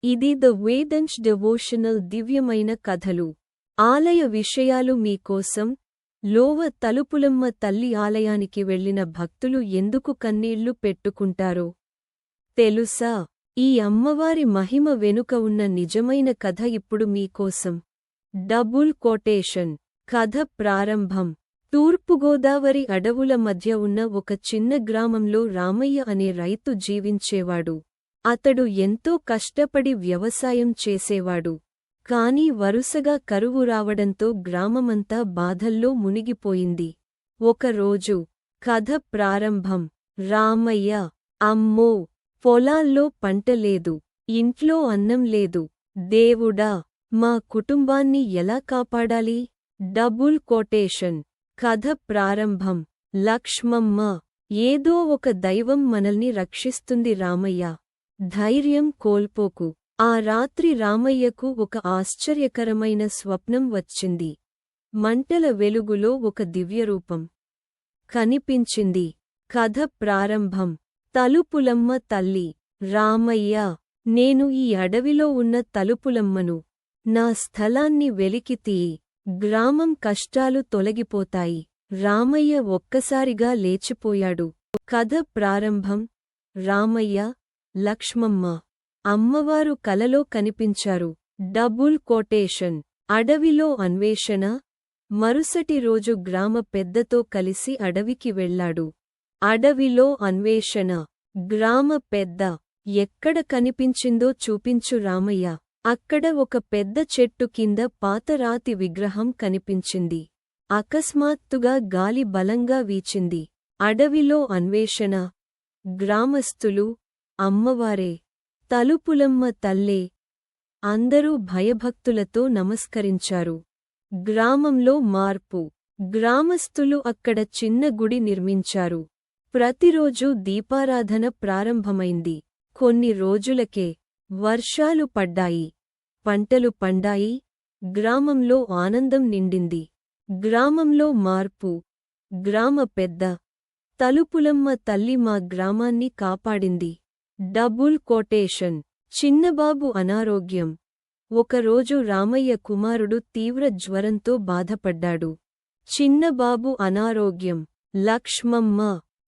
ఇది the వేదంశ్ devotional దివ్యమైన కథలు. ఆలయ విషయాలు మీకోసం. లోవ తలుపులమ్మ తల్లి ఆలయానికి వెళ్లిన భక్తులు ఎందుకు కన్నీళ్లు పెట్టుకుంటారో తెలుసా? ఈ అమ్మవారి మహిమ వెనుక ఉన్న నిజమైన కథ ఇప్పుడు మీకోసం. Double quotation. కథ ప్రారంభం. తూర్పుగోదావరి అడవుల మధ్య ఉన్న ఒక చిన్న గ్రామంలో రామయ్య అనే రైతు జీవించేవాడు. అతడు ఎంతో కష్టపడి వ్యవసాయం చేసేవాడు. కాని వరుసగా కరువు రావడంతో గ్రామమంతా బాధల్లో మునిగిపోయింది. ఒకరోజు. కథ ప్రారంభం. రామయ్య, అమ్మో! పొలాల్లో పంట లేదు, ఇంట్లో అన్నం లేదు. దేవుడా! మా కుటుంబాన్ని ఎలా కాపాడాలి? Double quotation. కథ ప్రారంభం. లక్ష్మమ్మ, ఏదో ఒక దైవం మనల్ని రక్షిస్తుంది రామయ్య. ధైర్యం కోల్పోకు. ఆ రాత్రి రామయ్యకు ఒక ఆశ్చర్యకరమైన స్వప్నం వచ్చింది. మంటల వెలుగులో ఒక దివ్యరూపం కనిపించింది. కథ ప్రారంభం. తలుపులమ్మ తల్లి. రామయ్య, నేను ఈ అడవిలో ఉన్న తలుపులమ్మను. నా స్థలాన్ని వెలికితీయి. గ్రామం కష్టాలు తొలగిపోతాయి. రామయ్య ఒక్కసారిగా లేచిపోయాడు. కథ ప్రారంభం. రామయ్య, లక్ష్మమ్మ, అమ్మవారు కలలో కనిపించారు. Double quotation. అడవిలో అన్వేషణ. మరుసటి రోజు గ్రామ పెద్దతో కలిసి అడవికి వెళ్లాడు. అడవిలో అన్వేషణ. గ్రామ పెద్ద, ఎక్కడ కనిపించిందో చూపించు రామయ్య. అక్కడ ఒక పెద్ద చెట్టు కింద పాతరాతి విగ్రహం కనిపించింది. అకస్మాత్తుగా గాలి బలంగా వీచింది. అడవిలో అన్వేషణ. గ్రామస్థులు, అమ్మవారే, తలుపులమ్మ తల్లే, అందరూ భయభక్తులతో నమస్కరించారు. గ్రామంలో మార్పు. గ్రామస్థులు అక్కడ చిన్న గుడి నిర్మించారు. ప్రతిరోజూ దీపారాధన ప్రారంభమైంది. కొన్ని రోజులకే వర్షాలు పడ్డాయి. పంటలు పండాయి. గ్రామంలో ఆనందం నిండింది. గ్రామంలో మార్పు. గ్రామ పెద్ద, తలుపులమ్మ తల్లి మా గ్రామాన్ని కాపాడింది. Double quotation. చిన్నబాబు అనారోగ్యం. ఒకరోజు రామయ్య కుమారుడు తీవ్ర జ్వరంతో బాధపడ్డాడు. చిన్నబాబు అనారోగ్యం. లక్ష్మమ్మ,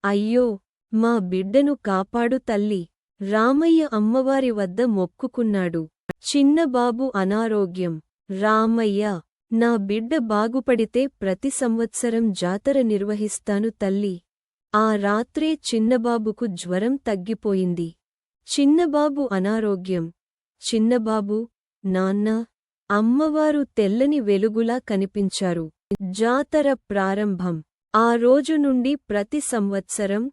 అయ్యో! మా బిడ్డను కాపాడు తల్లి. రామయ్య అమ్మవారి వద్ద మొక్కుకున్నాడు. చిన్నబాబు అనారోగ్యం. రామయ్య, నా బిడ్డ బాగుపడితే ప్రతి సంవత్సరం జాతర నిర్వహిస్తాను తల్లి. ఆ రాత్రే చిన్నబాబుకు జ్వరం తగ్గిపోయింది. చిన్నబాబు అనారోగ్యం. చిన్నబాబు, నాన్నా! అమ్మవారు తెల్లని వెలుగులా కనిపించారు. జాతర ప్రారంభం. ఆ రోజు నుండి ప్రతి సంవత్సరం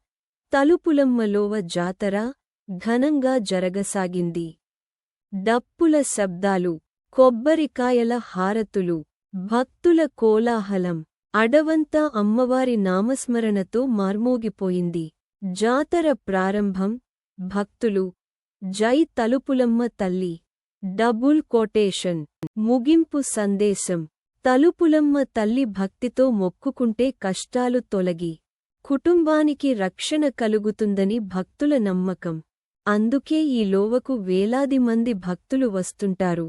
తలుపులమ్మలోవ జాతర ఘనంగా జరగసాగింది. డప్పుల శబ్దాలు, కొబ్బరికాయల హారతులు, భక్తుల కోలాహలం. అడవంతా అమ్మవారి నామస్మరణతో మార్మోగిపోయింది. జాతర ప్రారంభం. భక్తులు, జై తలుపులమ్మ తల్లి. Double quotation. ముగింపు సందేశం. తలుపులమ్మ తల్లి భక్తితో మొక్కుకుంటే కష్టాలు తొలగి కుటుంబానికి రక్షణ కలుగుతుందని భక్తుల నమ్మకం. అందుకే ఈ లోవకు వేలాది మంది భక్తులు వస్తుంటారు.